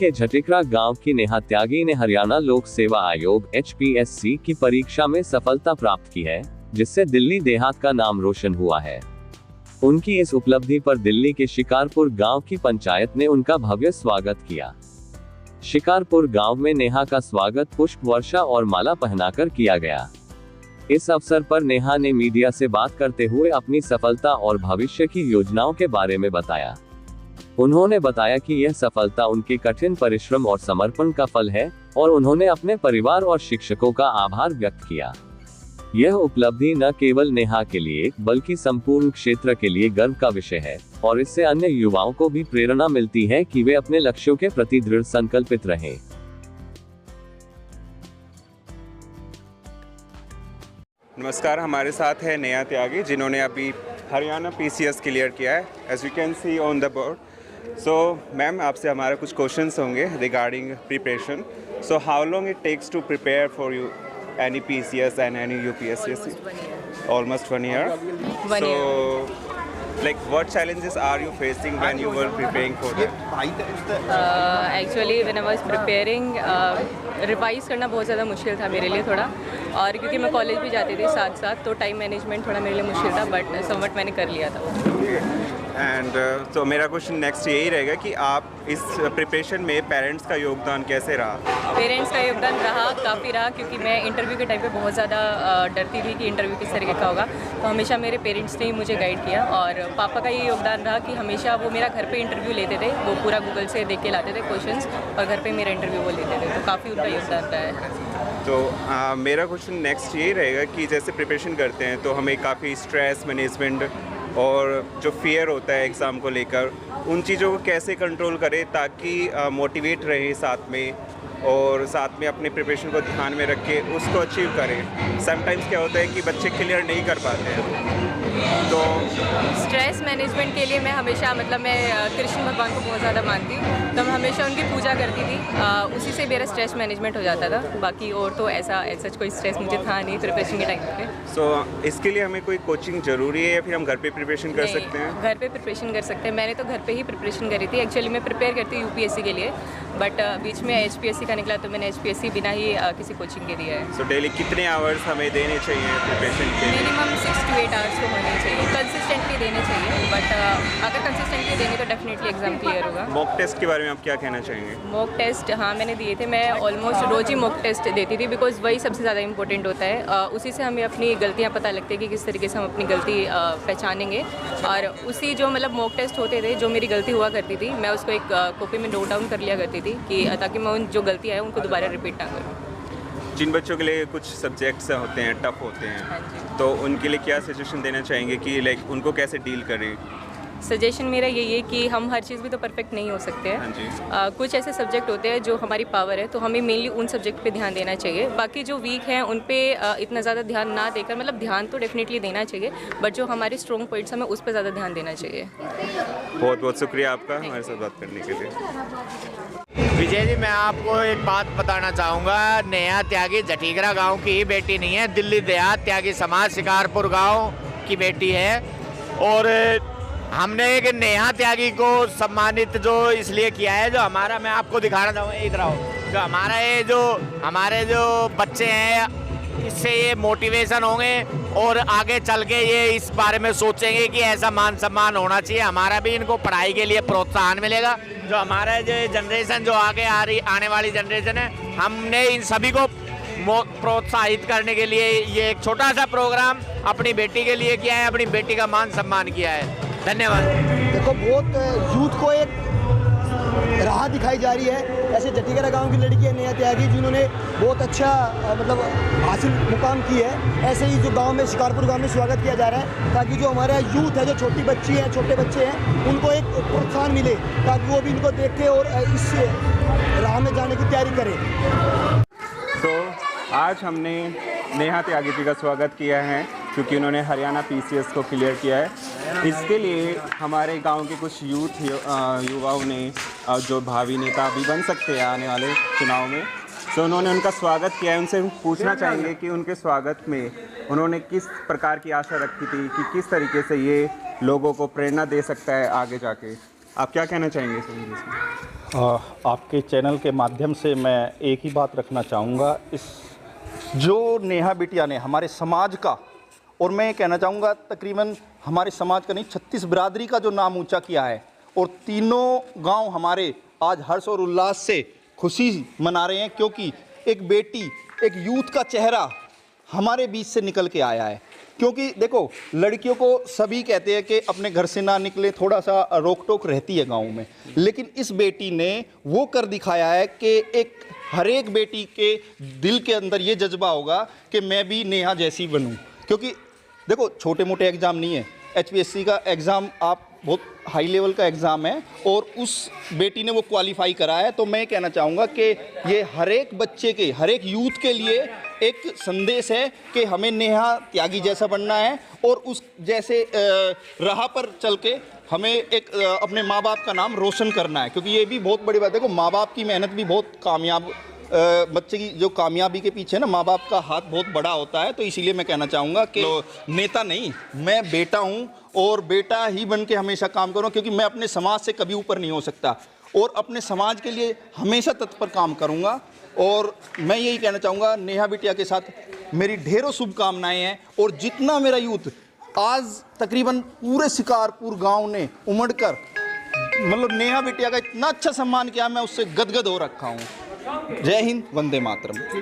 के झटिकरा गांव की नेहा त्यागी ने हरियाणा लोक सेवा आयोग HPSC की परीक्षा में सफलता प्राप्त की है, जिससे दिल्ली देहात का नाम रोशन हुआ है। उनकी इस उपलब्धि पर दिल्ली के शिकारपुर गांव की पंचायत ने उनका भव्य स्वागत किया। शिकारपुर गांव में नेहा का स्वागत पुष्प वर्षा और माला पहनाकर किया गया। इस अवसर पर नेहा ने मीडिया से बात करते हुए अपनी सफलता और भविष्य की योजनाओं के बारे में बताया। उन्होंने बताया कि यह सफलता उनके कठिन परिश्रम और समर्पण का फल है और उन्होंने अपने परिवार और शिक्षकों का आभार व्यक्त किया। यह उपलब्धि न केवल नेहा के लिए बल्कि संपूर्ण क्षेत्र के लिए गर्व का विषय है और इससे अन्य युवाओं को भी प्रेरणा मिलती है कि वे अपने लक्ष्यों के प्रति दृढ़ संकल्पित रहें। नमस्कार, हमारे साथ है नेहा त्यागी जिन्होंने अभी हरियाणा PCS क्लियर किया है, as you can see on the board. So ma'am, आपसे हमारे कुछ क्वेश्चंस होंगे regarding preparation. So how long it takes to prepare for you any PCS and any UPSC? Almost 1 year. So, like, what challenges are you facing when you were preparing for that? Actually, when I was preparing, revise करना बहुत ज़्यादा मुश्किल था मेरे लिए थोड़ा, और क्योंकि मैं कॉलेज भी जाती थी साथ साथ, तो टाइम मैनेजमेंट थोड़ा मेरे लिए मुश्किल था, बट समवट मैंने कर लिया था। एंड तो मेरा क्वेश्चन नेक्स्ट यही रहेगा कि आप इस प्रिपरेशन में पेरेंट्स का योगदान कैसे रहा? पेरेंट्स का योगदान रहा, काफ़ी रहा, क्योंकि मैं इंटरव्यू के टाइम पे बहुत ज़्यादा डरती थी कि इंटरव्यू किस तरीके का होगा, तो हमेशा मेरे पेरेंट्स ने ही मुझे गाइड किया। और पापा का ये योगदान रहा कि हमेशा वो मेरा घर पे इंटरव्यू लेते थे, वो पूरा गूगल से देख के लाते थे क्वेश्चंस, और घर पे मेरा इंटरव्यू वो लेते थे, तो काफ़ी उनका योगदान रहा है। तो मेरा क्वेश्चन नेक्स्ट यही रहेगा कि जैसे प्रिपरेशन करते हैं तो हमें काफ़ी स्ट्रेस मैनेजमेंट और जो फियर होता है एग्ज़ाम को लेकर, उन चीज़ों को कैसे कंट्रोल करें ताकि मोटिवेट रहें साथ में, और साथ में अपने प्रिपरेशन को ध्यान में रख के उसको अचीव करें। समटाइम्स क्या होता है कि बच्चे क्लियर नहीं कर पाते हैं। तो स्ट्रेस मैनेजमेंट के लिए मैं हमेशा मैं कृष्ण भगवान को बहुत ज़्यादा मानती हूँ, तो मैं हमेशा उनकी पूजा करती थी, उसी से मेरा स्ट्रेस मैनेजमेंट हो जाता था। बाकी और तो ऐसा कोई स्ट्रेस मुझे था नहीं प्रिपरेशन के टाइम पे। सो इसके लिए हमें कोई कोचिंग ज़रूरी है या फिर हम घर पे प्रिपरेशन कर सकते हैं? घर पे प्रिपरेशन कर सकते हैं। मैंने तो घर पे ही प्रिपरेशन करी थी। एक्चुअली मैं प्रिपेयर करती हूँ UPSC के लिए, बट बीच में HPSC का निकला, तो मैंने HPSC बिना ही किसी कोचिंग के दिया है। सो डेली कितने आवर्स हमें देने चाहिए प्रिपरेशन के? मिनिमम 6 to 8 आवर्स तो होने चाहिए, कंसिस्टेंटली देने चाहिए, बट अगर कंसिस्टेंटली देंगे तो डेफिनेटली एग्जाम क्लियर होगा। मॉक टेस्ट के बारे में आप क्या कहना चाहेंगे? मॉक टेस्ट, हाँ मैंने दिए थे। मैं ऑलमोस्ट रोज़ ही मॉक टेस्ट देती थी, बिकॉज वही सबसे ज़्यादा इंपॉर्टेंट होता है। उसी से हमें अपनी गलतियाँ पता लगती है कि किस तरीके से हम अपनी गलती पहचानेंगे, और उसी जो मॉक टेस्ट होते थे, जो मेरी गलती हुआ करती थी, मैं उसको एक कॉपी में नोट डाउन कर लिया करती थी कि ताकि मैं उन जो गलतियाँ हैं उनको दोबारा रिपीट ना करूँ। जिन बच्चों के लिए कुछ सब्जेक्ट्स होते हैं टफ होते हैं, हाँ जी, तो उनके लिए क्या सजेशन देना चाहेंगे कि लाइक उनको कैसे डील करें? सजेशन मेरा यही है कि हम हर चीज़ भी तो परफेक्ट नहीं हो सकते हैं। हाँ जी। कुछ ऐसे सब्जेक्ट होते हैं जो हमारी पावर है, तो हमें मेनली उन सब्जेक्ट पे ध्यान देना चाहिए। बाकी जो वीक हैं उन पे इतना ज़्यादा ध्यान ना देकर, ध्यान तो डेफिनेटली देना चाहिए, बट जो हमारे स्ट्रॉन्ग पॉइंट्स हैं हमें उस पर ज़्यादा ध्यान देना चाहिए। बहुत बहुत शुक्रिया आपका हमारे साथ बात करने के लिए। विजय जी, मैं आपको एक बात बताना चाहूँगा। नेहा त्यागी झटिकरा गांव की ही बेटी नहीं है, दिल्ली देहात त्यागी समाज शिकारपुर गांव की बेटी है। और हमने एक नेहा त्यागी को सम्मानित जो इसलिए किया है, जो हमारा, मैं आपको दिखाना चाहूँगा, इधर आओ, जो हमारे जो बच्चे हैं, इससे ये मोटिवेशन होंगे और आगे चल के ये इस बारे में सोचेंगे कि ऐसा मान सम्मान होना चाहिए। हमारा भी इनको पढ़ाई के लिए प्रोत्साहन मिलेगा। जो हमारा जो जनरेशन जो आने वाली जनरेशन है, हमने इन सभी को प्रोत्साहित करने के लिए ये एक छोटा सा प्रोग्राम अपनी बेटी के लिए किया है, अपनी बेटी का मान सम्मान किया है। धन्यवाद। देखो, बहुत यूथ को एक राह दिखाई जा रही है। ऐसे झटिकरा गांव की लड़की है नेहा त्यागी, जिन्होंने बहुत अच्छा हासिल मुकाम की है। ऐसे ही जो गांव में, शिकारपुर गांव में स्वागत किया जा रहा है, ताकि जो हमारा यूथ है, जो छोटी बच्ची है, छोटे बच्चे हैं, उनको एक प्रोत्साहन मिले, ताकि वो भी इनको देखें और इस राह में जाने की तैयारी करें। तो आज हमने नेहा त्यागी जी का स्वागत किया है क्योंकि उन्होंने हरियाणा PCS को क्लियर किया है। इसके लिए हमारे गांव के कुछ युवाओं ने, जो भावी नेता भी बन सकते हैं आने वाले चुनाव में, तो उन्होंने उनका स्वागत किया है। उनसे पूछना चाहेंगे कि उनके स्वागत में उन्होंने किस प्रकार की आशा रखी थी कि किस तरीके से ये लोगों को प्रेरणा दे सकता है आगे जाके। आप क्या कहना चाहेंगे इस? आपके चैनल के माध्यम से मैं एक ही बात रखना चाहूँगा, इस जो नेहा बिटिया ने हमारे समाज का, और मैं ये कहना चाहूँगा तकरीबन हमारे समाज का नहीं 36 बिरादरी का जो नाम ऊंचा किया है, और तीनों गांव हमारे आज हर्ष और उल्लास से खुशी मना रहे हैं, क्योंकि एक बेटी, एक यूथ का चेहरा हमारे बीच से निकल के आया है। क्योंकि देखो, लड़कियों को सभी कहते हैं कि अपने घर से ना निकले, थोड़ा सा रोक टोक रहती है गांव में, लेकिन इस बेटी ने वो कर दिखाया है कि एक हर एक बेटी के दिल के अंदर ये जज्बा होगा कि मैं भी नेहा जैसी बनूं। क्योंकि देखो, छोटे मोटे एग्ज़ाम नहीं है, HPSC का एग्ज़ाम आप बहुत हाई लेवल का एग्ज़ाम है, और उस बेटी ने वो क्वालिफाई करा है। तो मैं कहना चाहूँगा कि ये हर एक बच्चे के, हर एक यूथ के लिए एक संदेश है कि हमें नेहा त्यागी जैसा बनना है, और उस जैसे राह पर चल के हमें एक अपने माँ बाप का नाम रोशन करना है। क्योंकि ये भी बहुत बड़ी बात है, देखो माँ बाप की मेहनत भी बहुत कामयाब, बच्चे की जो कामयाबी के पीछे ना माँ बाप का हाथ बहुत बड़ा होता है। तो इसीलिए मैं कहना चाहूँगा कि नेता नहीं, मैं बेटा हूँ, और बेटा ही बन के हमेशा काम करूँ, क्योंकि मैं अपने समाज से कभी ऊपर नहीं हो सकता, और अपने समाज के लिए हमेशा तत्पर काम करूँगा। और मैं यही कहना चाहूँगा, नेहा बिटिया के साथ मेरी ढेरों शुभकामनाएं हैं। और जितना मेरा यूथ आज तकरीबन पूरे शिकारपुर गांव ने उमड़कर मतलब नेहा बिटिया का इतना अच्छा सम्मान किया, मैं उससे गदगद हो रखा हूँ। जय हिंद, वंदे मातरम।